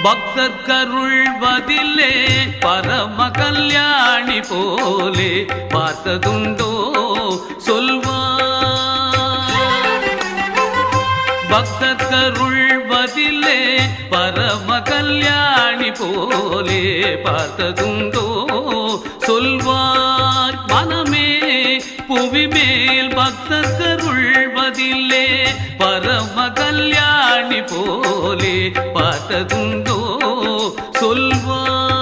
பக்தர் கருள்வதிலே பரம கல்யாணி போலே பார்த்ததுண்டோ சொல்வார். பக்தர் கருள்வதிலே பரம கல்யாணி போலே பார்த்ததுண்டோ சொல்வார். மனமே புவி மேல் பக்தர் கருள்வதிலே பரம கல்யாணி போலே பார்த்ததுண்டோ சொல்வார்.